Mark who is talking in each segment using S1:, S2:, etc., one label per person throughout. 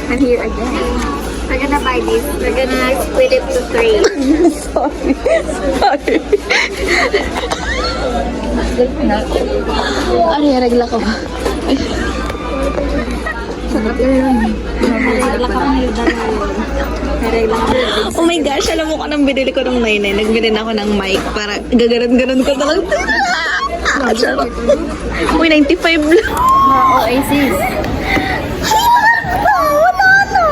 S1: I'm here again. We're gonna buy this. We're gonna split it to 3.
S2: Sorry. Sorry. Ano yan? Nagla ko ba? Oh my gosh, alam mo ko nang binili ko ng 99. Nagbili na ako ng mic para gaganon-ganon ko talagang. Uy, 95 lang.
S1: Oasis.
S2: Wala na.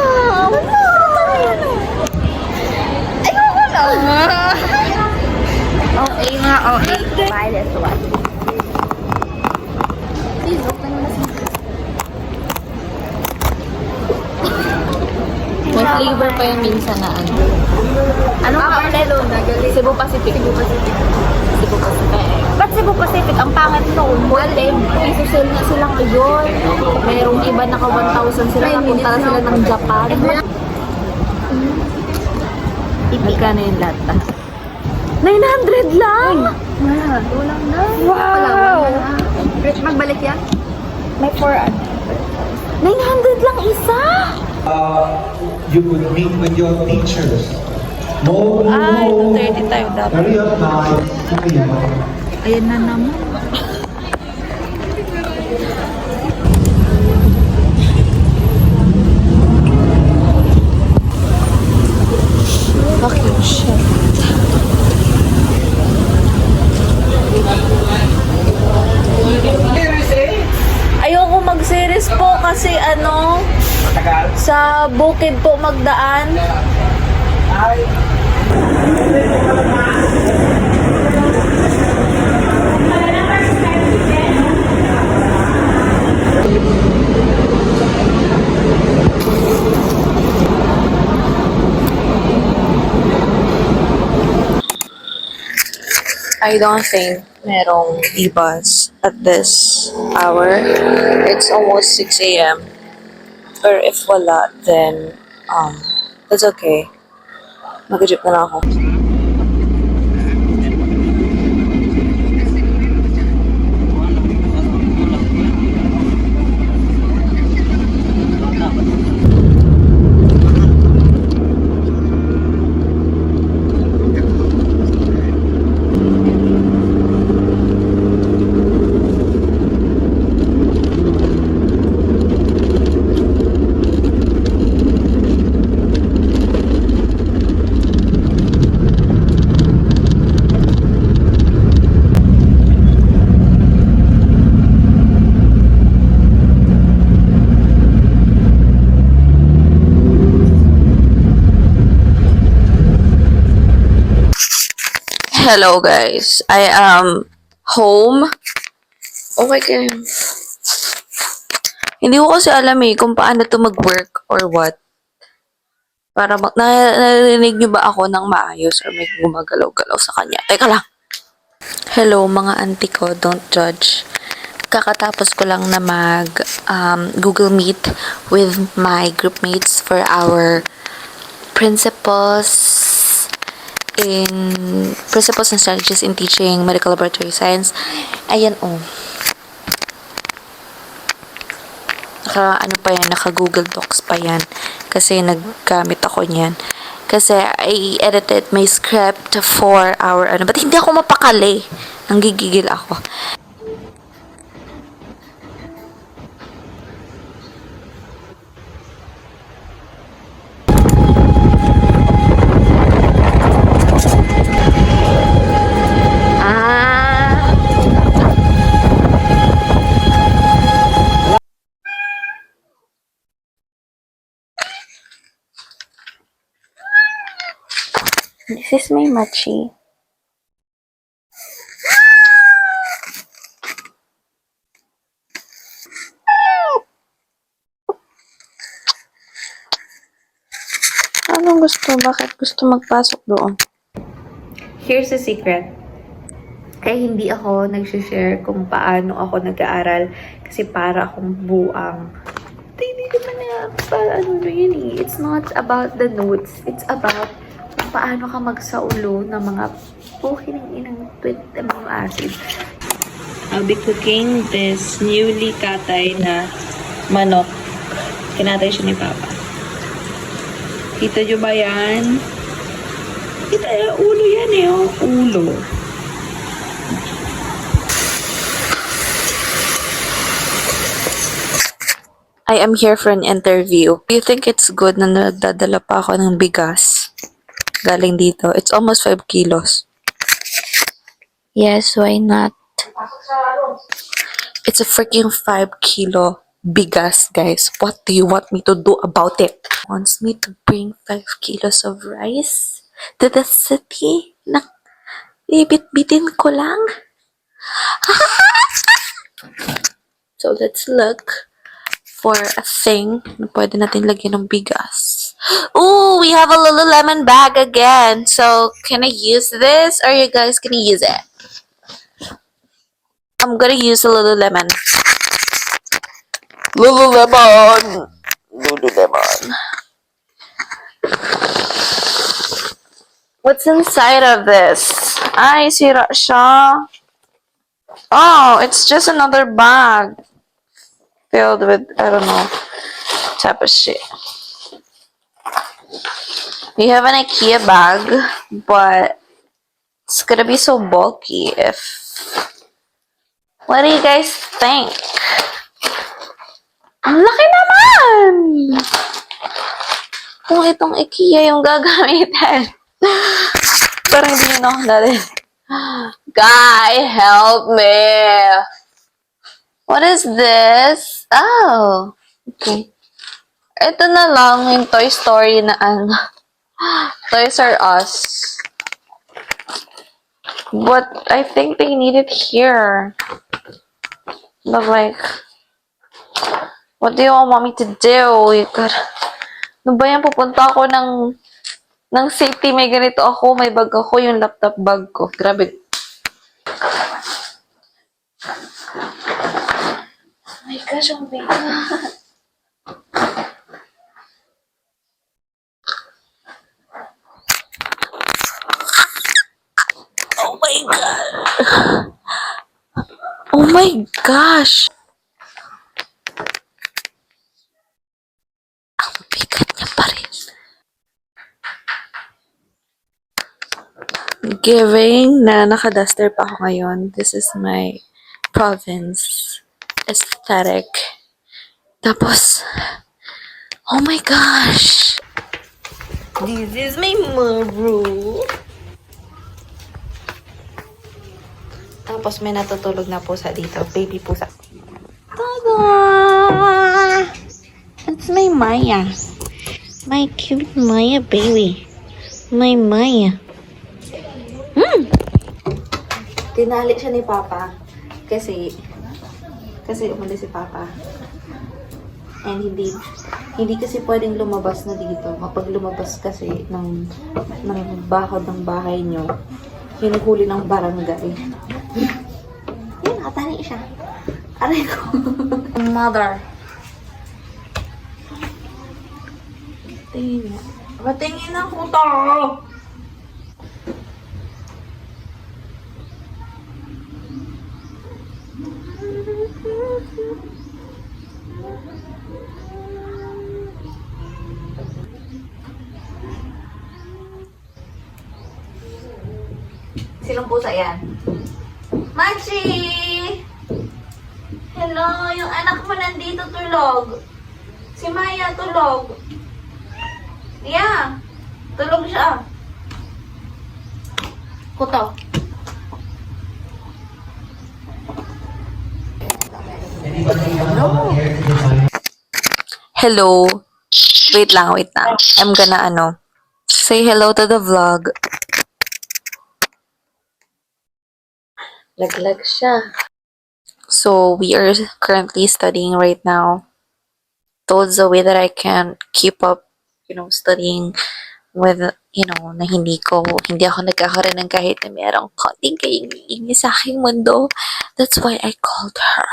S2: Ayoko na.
S1: OA nga, OA. Buy this one. Please open this one.
S2: May flavor pa yung minsan na ano.
S1: Ano nga Barcelona?
S2: Cebu Pacific. Cebu Pacific. Cebu Pacific.
S1: Ba't Cebu Pacific? Ang pangit noon. Alim. Piso sale na sila ngayon.
S2: Mayroong iba naka 1,000 sila. Napunta na sila ng Japan. Magkano yung lata? 900 lang!
S1: Kulang na.
S2: Wow!
S1: Rich, magbalik yan?
S2: May 900 lang isa!
S3: You could meet with your teachers. No,
S2: Ay, 235 dapat.
S3: Hurry up now.
S2: Ayan na naman. Fucking shit. Ayoko mag-series po kasi ano, sa bukid po magdaan. I don't think merong e-bus at this hour. It's almost 6 a.m. Or if wala, then that's okay. Mag-jeep na lang ako. Hello guys, I am home. Okay kayo. Hindi ko kasi alam kung paano to mag-work or what. Para narinig nyo ba ako ng maayos or may gumagalaw-galaw sa kanya? Teka lang. Hello mga auntie ko, don't judge. Kakatapos ko lang na mag Google Meet with my groupmates for our principles and strategies in teaching medical laboratory science. Ayan naka Google Docs pa yan kasi naggamit ako niyan kasi I edited my script for our but hindi ako mapakali, nanggigigil ako. This is my machi. Anong gusto? Bakit gusto magpasok doon? Here's the secret. Kaya hindi ako nag-share kung paano ako nag-aaral kasi para akong buang. Hindi naman it's not about the notes. It's about paano ka magsaulo ng mga ng inang amino acid. I'll be cooking this newly katay na manok. Kinatay siya ni Papa. Kita nyo ba yan? Kita yung ulo yan eh, oh. Ulo. I am here for an interview. Do you think it's good na nagdadala pa ako ng bigas? Galing dito. It's almost 5 kilos. Yes, why not? It's a freaking 5 kilo bigas, guys. What do you want me to do about it? Wants me to bring 5 kilos of rice to the city? Ibit-bitin ko lang. So, let's look for a thing na pwede natin lagyan ng bigas. Ooh, we have a Lululemon bag again. So, can I use this or you guys gonna use it? I'm gonna use a Lululemon. Lululemon! Lululemon. What's inside of this? Ay, sira siya. Oh, it's just another bag. Filled with, I don't know, type of shit. We have an IKEA bag, but it's gonna be so bulky if... What do you guys think? Ang laki naman! Kung itong IKEA yung gagamitin. Parang hindi na ako natin. Guy, help me! What is this? Oh, okay. Ito na lang yung Toy Story na ano. Toys R Us. But I think they need it here. But like, what do you want me to do? You could... Ano ba yan? Pupunta ako ng city. May ganito ako. May bag ako. Yung laptop bag ko. Grabe. Oh my gosh, ang bigat. Oh my god. Oh my gosh. Ang bigat niya pa rin. Giving na naka-duster pa ako ngayon. This is my province aesthetic. Tapos, oh my gosh! This is my Maru. Tapos may natutulog na pusa dito. Baby pusa. Tada! It's my Maya. My cute Maya baby. My Maya. Tinali siya ni Papa. Kasi umalis si Papa. And hindi kasi pwedeng lumabas na dito. Kapag lumabas kasi ng bakod ng bahay nyo, hinuhuli ng barangay. Yun, nakatani siya. Aray ko. Mother. Tingin mo. Patingin ako to. Sinong pusa yan? Machi! Hello, yung anak mo nandito tulog. Si Maya tulog. Yeah, tulog siya. Kuto. Hello. Wait lang. I'm gonna say hello to the vlog. Laglag siya. So, we are currently studying right now. Towards the way that I can keep up, studying with, na hindi ako nagkakaroon ng kahit na merong konting kaingin sa aking mundo. That's why I called her.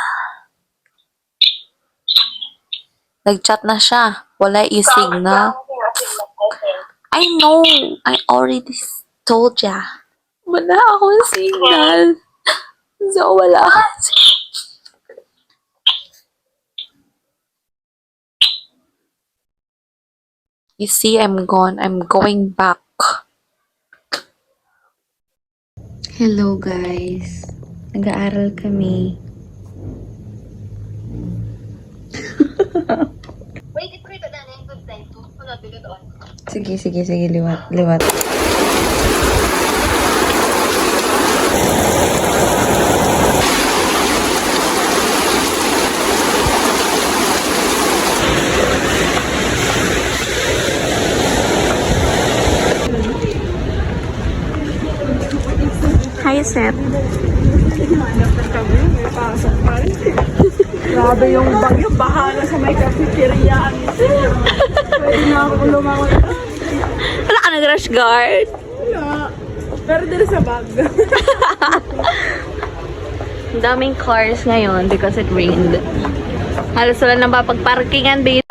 S2: Nag-chat na siya. Wala yung signal. I know. I already told ya. Wala akong signal. So, wala. You see, I'm gone. I'm going back. Hello, guys. Nag-aaral kami.
S1: Wait, ipakita na yung good time to. Wala, bilo doon.
S2: Sige, sige, sige. Liwat, liwat. Hi, Seth.
S4: Grabe yung bagyo, bahala sa may cafeteriaan. Pwede na ako lumangoy.
S2: Wala ka nag-rush guard?
S4: Wala. Pero dito sa bag.
S2: Ang daming cars ngayon because it rained. Halos wala nang mapagparkingan, babe.